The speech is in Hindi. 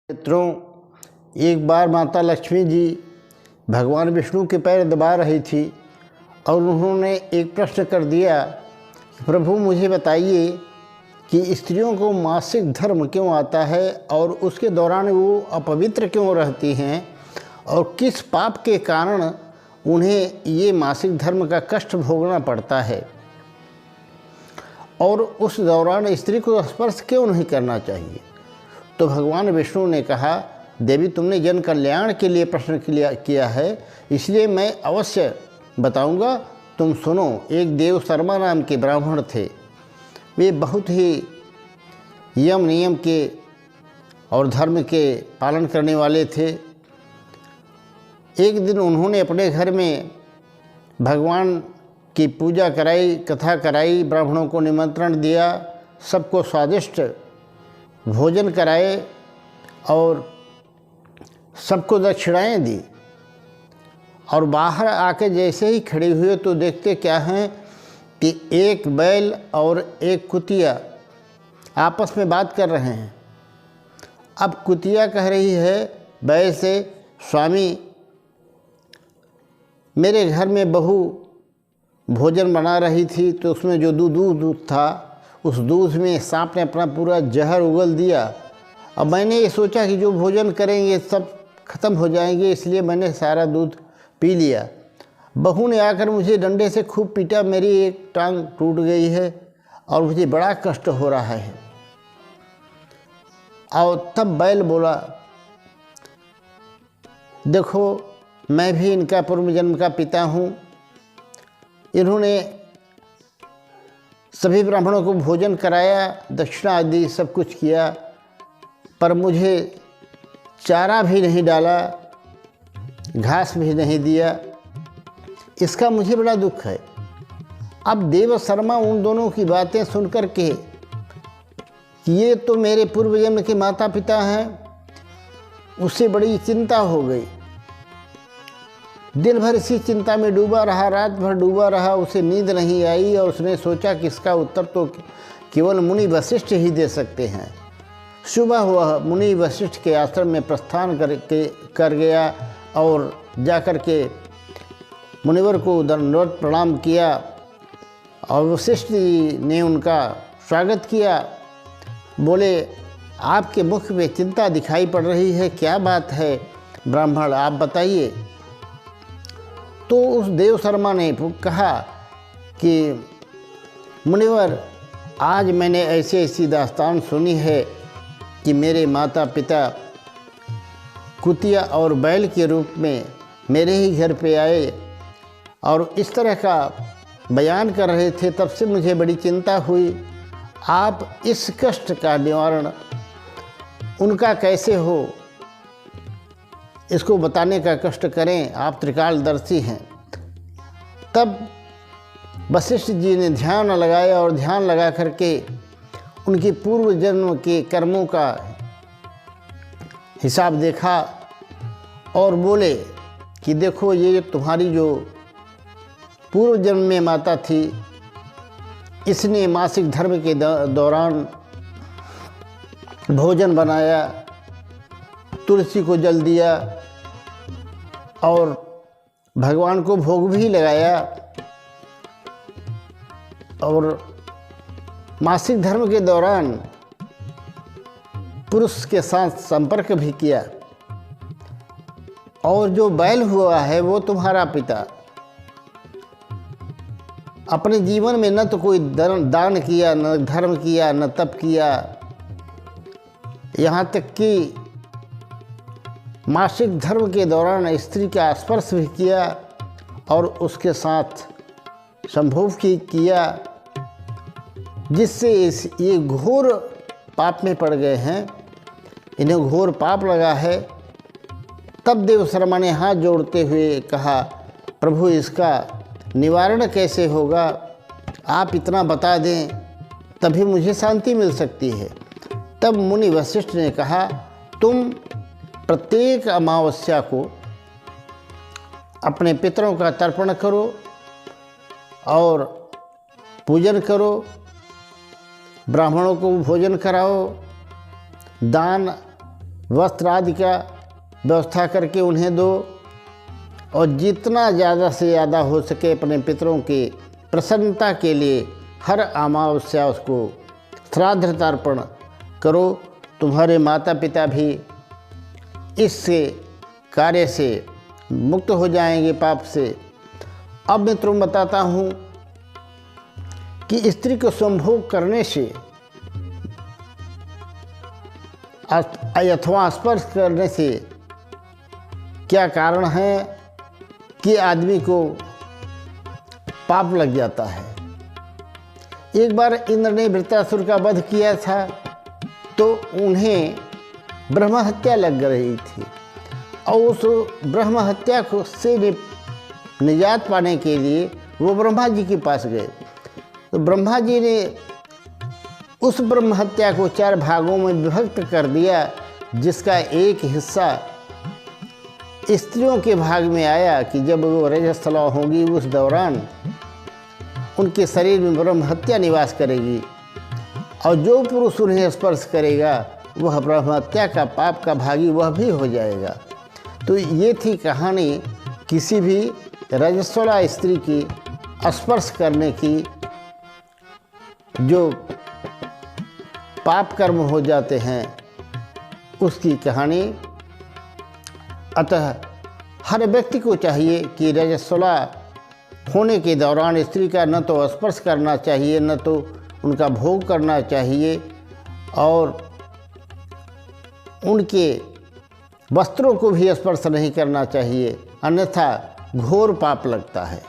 मित्रों, एक बार माता लक्ष्मी जी भगवान विष्णु के पैर दबा रही थी और उन्होंने एक प्रश्न कर दिया, प्रभु मुझे बताइए कि स्त्रियों को मासिक धर्म क्यों आता है और उसके दौरान वो अपवित्र क्यों रहती हैं और किस पाप के कारण उन्हें ये मासिक धर्म का कष्ट भोगना पड़ता है और उस दौरान स्त्री को स्पर्श क्यों नहीं करना चाहिए। तो भगवान विष्णु ने कहा, देवी तुमने जन कल्याण के लिए प्रश्न किया है, इसलिए मैं अवश्य बताऊंगा, तुम सुनो। एक देव शर्मा नाम के ब्राह्मण थे। वे बहुत ही यम नियम के और धर्म के पालन करने वाले थे। एक दिन उन्होंने अपने घर में भगवान की पूजा कराई, कथा कराई, ब्राह्मणों को निमंत्रण दिया, सबको स्वादिष्ट भोजन कराए और सबको दक्षिणाएं दी। और बाहर आके जैसे ही खड़े हुए तो देखते क्या हैं कि एक बैल और एक कुतिया आपस में बात कर रहे हैं। अब कुतिया कह रही है बैल से, स्वामी मेरे घर में बहू भोजन बना रही थी तो उसमें जो दूध था, उस दूध में सांप ने अपना पूरा जहर उगल दिया। अब मैंने ये सोचा कि जो भोजन करेंगे सब खत्म हो जाएंगे, इसलिए मैंने सारा दूध पी लिया। बहू ने आकर मुझे डंडे से खूब पीटा, मेरी एक टांग टूट गई है और मुझे बड़ा कष्ट हो रहा है। और तब बैल बोला, देखो मैं भी इनका पूर्व जन्म का पिता हूँ। इन्होंने सभी ब्राह्मणों को भोजन कराया, दक्षिणा आदि सब कुछ किया, पर मुझे चारा भी नहीं डाला, घास भी नहीं दिया। इसका मुझे बड़ा दुख है। अब देव शर्मा उन दोनों की बातें सुनकर के कि ये तो मेरे पूर्व जन्म के माता पिता हैं, उससे बड़ी चिंता हो गई। दिन भर इसी चिंता में डूबा रहा, रात भर डूबा रहा, उसे नींद नहीं आई और उसने सोचा कि इसका उत्तर तो केवल मुनि वशिष्ठ ही दे सकते हैं। सुबह हुआ, मुनि वशिष्ठ के आश्रम में प्रस्थान कर गया और जाकर के मुनिवर को दंडवत प्रणाम किया और वशिष्ठ जी ने उनका स्वागत किया। बोले, आपके मुख में चिंता दिखाई पड़ रही है, क्या बात है ब्राह्मण, आप बताइए। तो उस देव शर्मा ने कहा कि मुनिवर, आज मैंने ऐसी दास्तान सुनी है कि मेरे माता पिता कुतिया और बैल के रूप में मेरे ही घर पे आए और इस तरह का बयान कर रहे थे, तब से मुझे बड़ी चिंता हुई। आप इस कष्ट का निवारण उनका कैसे हो, इसको बताने का कष्ट करें, आप त्रिकालदर्शी हैं। तब वशिष्ठ जी ने ध्यान लगाया और ध्यान लगा करके उनके पूर्व जन्म के कर्मों का हिसाब देखा और बोले कि देखो, ये तुम्हारी जो पूर्व जन्म में माता थी, इसने मासिक धर्म के दौरान भोजन बनाया, तुलसी को जल दिया और भगवान को भोग भी लगाया और मासिक धर्म के दौरान पुरुष के साथ संपर्क भी किया। और जो बैल हुआ है वो तुम्हारा पिता अपने जीवन में न तो कोई दान किया, न धर्म किया, न तप किया, यहाँ तक कि मासिक धर्म के दौरान स्त्री का स्पर्श भी किया और उसके साथ संभोग किया, जिससे ये घोर पाप में पड़ गए हैं, इन्हें घोर पाप लगा है। तब देव शर्मा ने हाथ जोड़ते हुए कहा, प्रभु इसका निवारण कैसे होगा, आप इतना बता दें तभी मुझे शांति मिल सकती है। तब मुनि वशिष्ठ ने कहा, तुम प्रत्येक अमावस्या को अपने पितरों का तर्पण करो और पूजन करो, ब्राह्मणों को भोजन कराओ, दान वस्त्र आदि का व्यवस्था करके उन्हें दो और जितना ज़्यादा से ज़्यादा हो सके अपने पितरों की प्रसन्नता के लिए हर अमावस्या उसको श्राद्ध तर्पण करो। तुम्हारे माता पिता भी इस कार्य से मुक्त हो जाएंगे, पाप से। अब मैं तुम्हें बताता हूँ कि स्त्री को संभोग करने से अथवा स्पर्श करने से क्या कारण है कि आदमी को पाप लग जाता है। एक बार इंद्र ने वृत्रासुर का वध किया था तो उन्हें ब्रह्म हत्या लग रही थी और उस ब्रह्म हत्या को से निजात पाने के लिए वो ब्रह्मा जी के पास गए। तो ब्रह्मा जी ने उस ब्रह्म हत्या को 4 भागों में विभक्त कर दिया, जिसका एक हिस्सा स्त्रियों के भाग में आया कि जब वो रजस्वला होंगी उस दौरान उनके शरीर में ब्रह्म हत्या निवास करेगी और जो पुरुष उन्हें स्पर्श करेगा वह ब्रह्म हत्या का पाप का भागी वह भी हो जाएगा। तो ये थी कहानी किसी भी रजस्वला स्त्री की स्पर्श करने की, जो पाप कर्म हो जाते हैं उसकी कहानी। अतः हर व्यक्ति को चाहिए कि रजस्वला होने के दौरान स्त्री का न तो स्पर्श करना चाहिए न तो उनका भोग करना चाहिए और उनके वस्त्रों को भी स्पर्श नहीं करना चाहिए, अन्यथा घोर पाप लगता है।